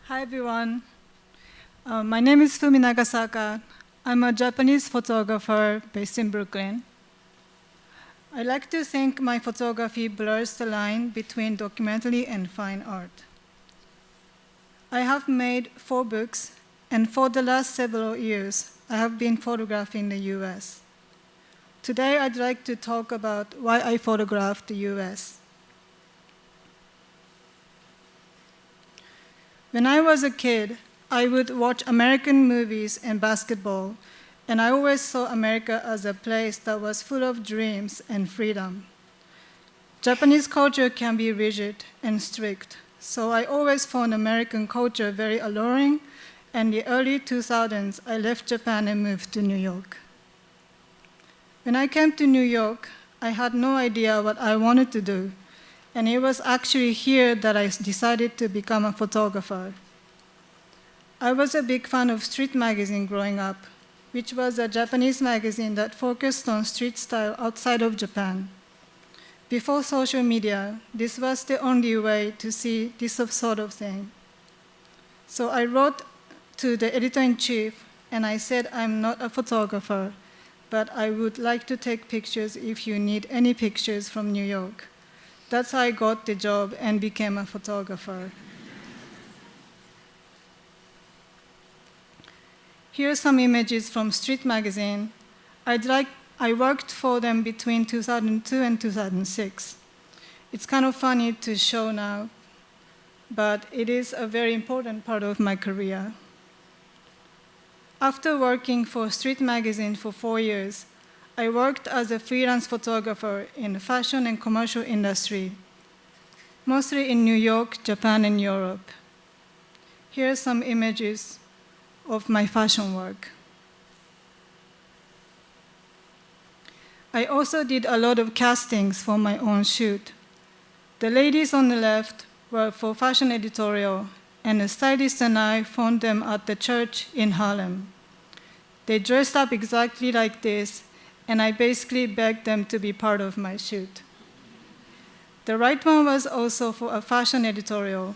Hi everyone. My name is Fumi Nagaska. I'm a Japanese photographer based in Brooklyn. I like to think my photography blurs the line between documentary and fine art. I have made 4 books, and for the last several years, I have been photographing the US. Today, I'd like to talk about why I photographed the US. When I was a kid, I would watch American movies and basketball, and I always saw America as a place that was full of dreams and freedom. Japanese culture can be rigid and strict, so I always found American culture very alluring, and in the early 2000s, I left Japan and moved to New York. When I came to New York, I had no idea what I wanted to do, and it was actually here that I decided to become a photographer. I was a big fan of Street Magazine growing up, which was a Japanese magazine that focused on street style outside of Japan. Before social media, this was the only way to see this sort of thing. So I wrote to the editor-in-chief, and I said, I'm not a photographer, but I would like to take pictures if you need any pictures from New York. That's how I got the job and became a photographer. Here are some images from Street Magazine. I worked for them between 2002 and 2006. It's kind of funny to show now, but it is a very important part of my career. After working for Street Magazine for 4 years, I worked as a freelance photographer in the fashion and commercial industry, mostly in New York, Japan, and Europe. Here are some images of my fashion work. I also did a lot of castings for my own shoot. The ladies on the left were for fashion editorial, and the stylist and I found them at the church in Harlem. They dressed up exactly like this, and I basically begged them to be part of my shoot. The right one was also for a fashion editorial.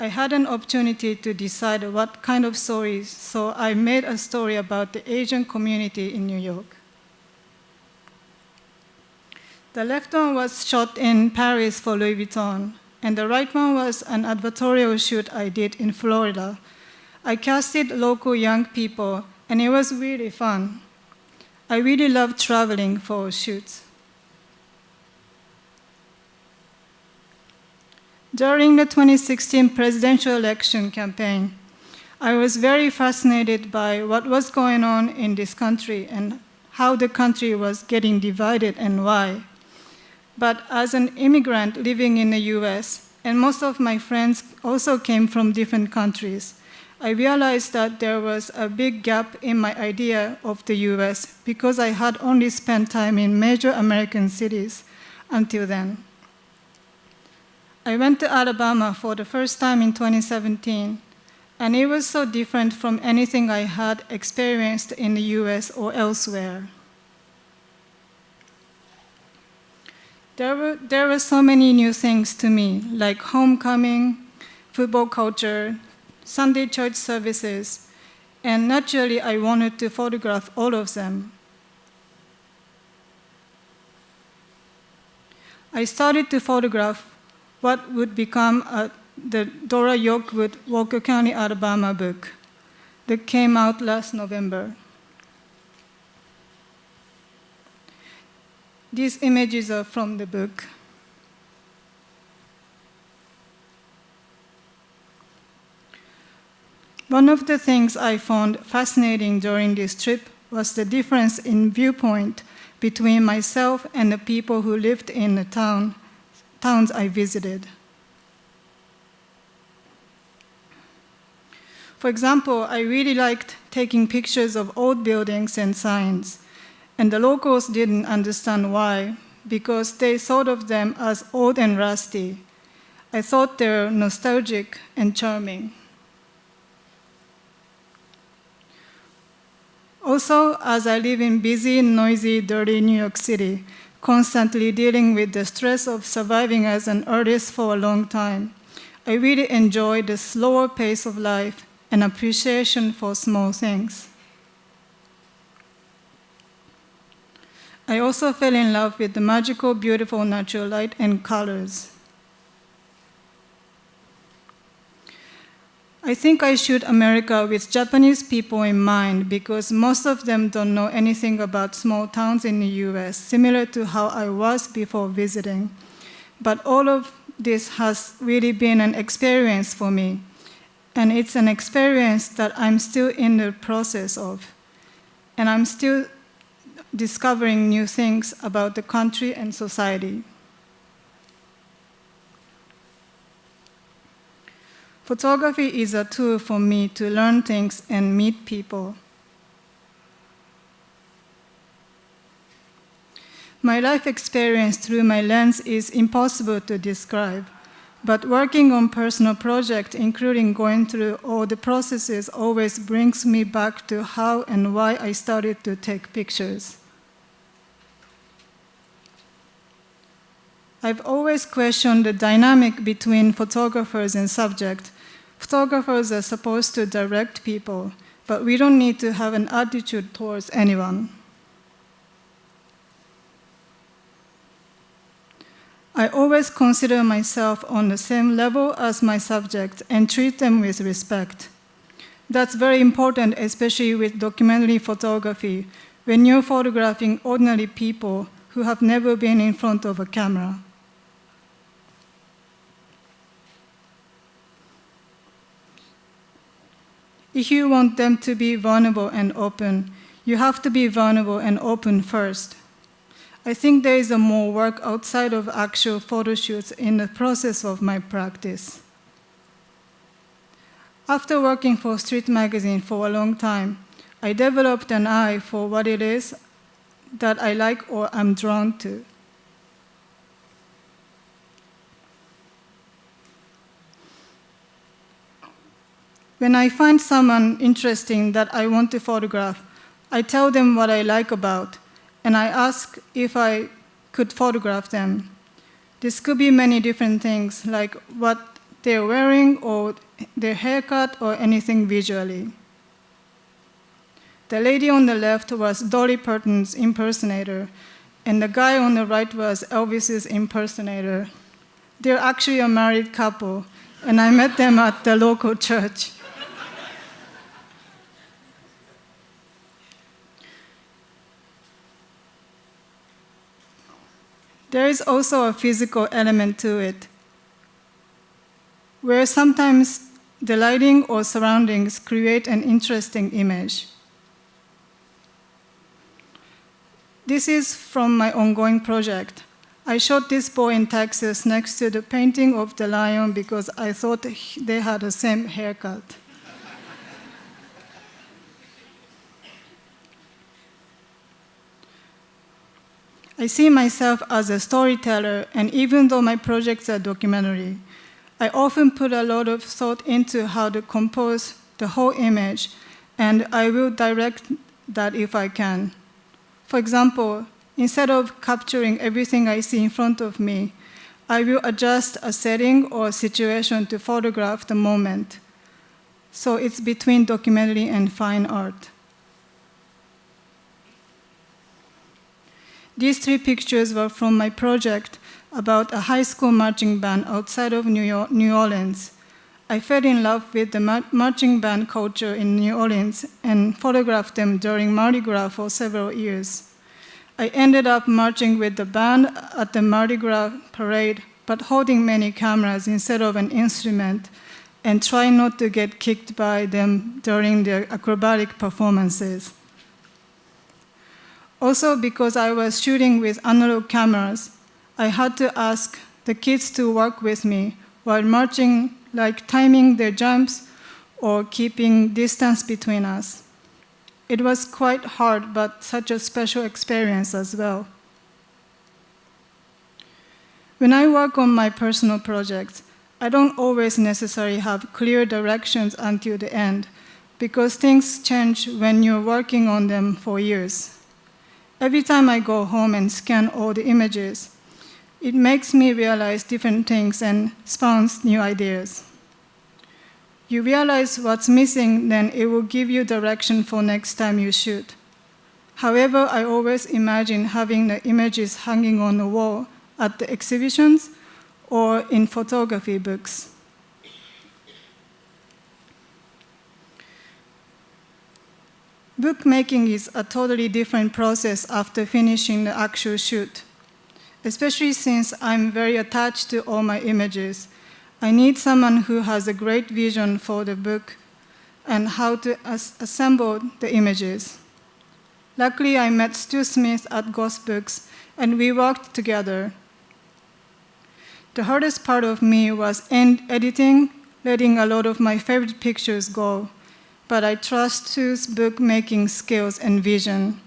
I had an opportunity to decide what kind of stories, so I made a story about the Asian community in New York. The left one was shot in Paris for Louis Vuitton, and the right one was an advertorial shoot I did in Florida. I casted local young people, and it was really fun. I really loved traveling for shoots. During the 2016 presidential election campaign, I was very fascinated by what was going on in this country and how the country was getting divided and why. But as an immigrant living in the US, and most of my friends also came from different countries, I realized that there was a big gap in my idea of the US because I had only spent time in major American cities until then. I went to Alabama for the first time in 2017, and it was so different from anything I had experienced in the US or elsewhere. There were so many new things to me, like homecoming, football culture, Sunday church services, and naturally I wanted to photograph all of them. I started to photograph what would become the Dora Yerwood Walker County, Alabama book that came out last November. These images are from the book. One of the things I found fascinating during this trip was the difference in viewpoint between myself and the people who lived in the towns I visited. For example, I really liked taking pictures of old buildings and signs, and the locals didn't understand why, because they thought of them as old and rusty. I thought they were nostalgic and charming. Also, as I live in busy, noisy, dirty New York City, constantly dealing with the stress of surviving as an artist for a long time, I really enjoy the slower pace of life and appreciation for small things. I also fell in love with the magical, beautiful natural light and colors. I think I shoot America with Japanese people in mind because most of them don't know anything about small towns in the US, similar to how I was before visiting. But all of this has really been an experience for me, and it's an experience that I'm still in the process of, and I'm still discovering new things about the country and society. Photography is a tool for me to learn things and meet people. My life experience through my lens is impossible to describe, but working on personal projects, including going through all the processes, always brings me back to how and why I started to take pictures. I've always questioned the dynamic between photographers and subject. Photographers are supposed to direct people, but we don't need to have an attitude towards anyone. I always consider myself on the same level as my subject and treat them with respect. That's very important, especially with documentary photography, when you're photographing ordinary people who have never been in front of a camera. If you want them to be vulnerable and open, you have to be vulnerable and open first. I think there is more work outside of actual photo shoots in the process of my practice. After working for Street Magazine for a long time, I developed an eye for what it is that I like or am drawn to. When I find someone interesting that I want to photograph, I tell them what I like about, and I ask if I could photograph them. This could be many different things, like what they're wearing or their haircut or anything visually. The lady on the left was Dolly Parton's impersonator, and the guy on the right was Elvis's impersonator. They're actually a married couple, and I met them at the local church. There is also a physical element to it, where sometimes the lighting or surroundings create an interesting image. This is from my ongoing project. I shot this boy in Texas next to the painting of the lion because I thought they had the same haircut. I see myself as a storyteller, and even though my projects are documentary, I often put a lot of thought into how to compose the whole image, and I will direct that if I can. For example, instead of capturing everything I see in front of me, I will adjust a setting or a situation to photograph the moment. So it's between documentary and fine art. These 3 pictures were from my project about a high school marching band outside of New Orleans. I fell in love with the marching band culture in New Orleans and photographed them during Mardi Gras for several years. I ended up marching with the band at the Mardi Gras parade, but holding many cameras instead of an instrument, and trying not to get kicked by them during their acrobatic performances. Also, because I was shooting with analog cameras, I had to ask the kids to work with me while marching, like timing their jumps or keeping distance between us. It was quite hard, but such a special experience as well. When I work on my personal projects, I don't always necessarily have clear directions until the end, because things change when you're working on them for years. Every time I go home and scan all the images, It makes me realize different things and spawns new ideas. You realize what's missing, then it will give you direction for next time you shoot. However, I always imagine having the images hanging on the wall at the exhibitions or in photography books. Bookmaking is a totally different process after finishing the actual shoot. Especially since I'm very attached to all my images, I need someone who has a great vision for the book and how to assemble the images. Luckily, I met Stu Smith at Ghost Books, and we worked together. The hardest part of me was editing, letting a lot of my favorite pictures go, but I trust Stu's bookmaking skills and vision.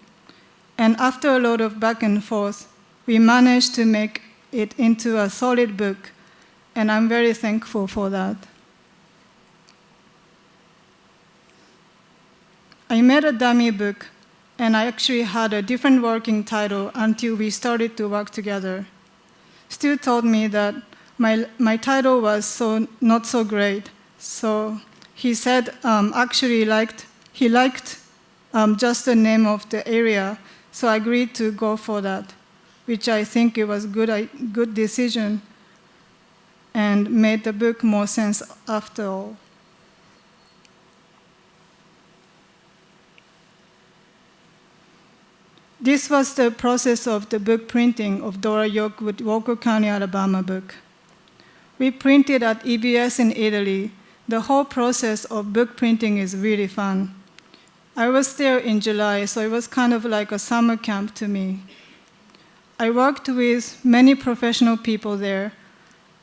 And after a lot of back and forth, we managed to make it into a solid book, and I'm very thankful for that. I made a dummy book, and I actually had a different working title until we started to work together. Stu told me that my title was not so great, so he said he liked just the name of the area, so I agreed to go for that, which I think it was a good decision and made the book more sense after all. This was the process of the book printing of Dora Yerwood, Walker County, Alabama book. We printed at EBS in Italy. The whole process of book printing is really fun. I was there in July, so it was kind of like a summer camp to me. I worked with many professional people there,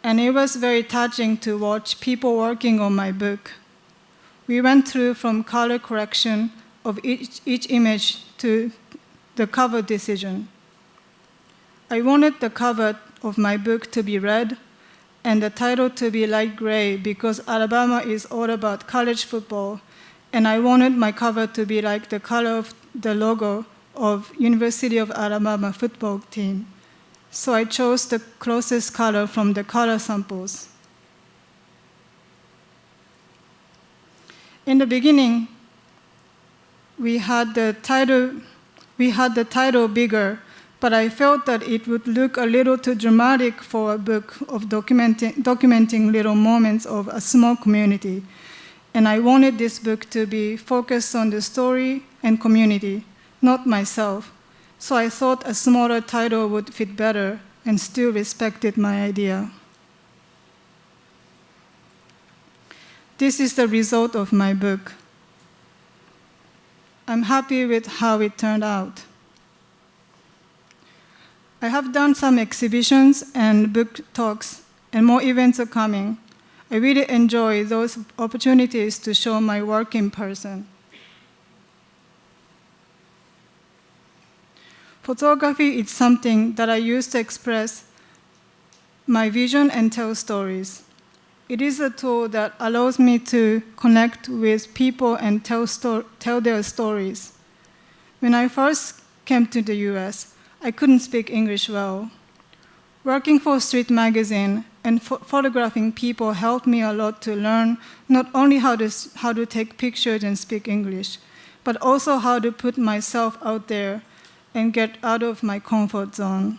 and it was very touching to watch people working on my book. We went through from color correction of each image to the cover decision. I wanted the cover of my book to be red and the title to be light gray because Alabama is all about college football, and I wanted my cover to be like the color of the logo of University of Alabama football team. So I chose the closest color from the color samples. In the beginning, we had the title bigger, but I felt that it would look a little too dramatic for a book of documenting little moments of a small community. And I wanted this book to be focused on the story and community, not myself. So I thought a smaller title would fit better and still respected my idea. This is the result of my book. I'm happy with how it turned out. I have done some exhibitions and book talks, and more events are coming. I really enjoy those opportunities to show my work in person. Photography is something that I use to express my vision and tell stories. It is a tool that allows me to connect with people and tell their stories. When I first came to the US, I couldn't speak English well. Working for Street Magazine and photographing people helped me a lot to learn not only how to take pictures and speak English, but also how to put myself out there and get out of my comfort zone.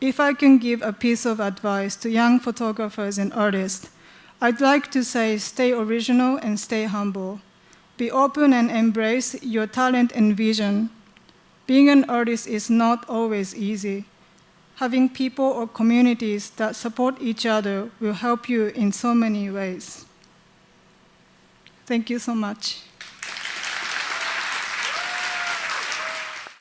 If I can give a piece of advice to young photographers and artists, I'd like to say stay original and stay humble. Be open and embrace your talent and vision. Being an artist is not always easy. Having people or communities that support each other will help you in so many ways. Thank you so much.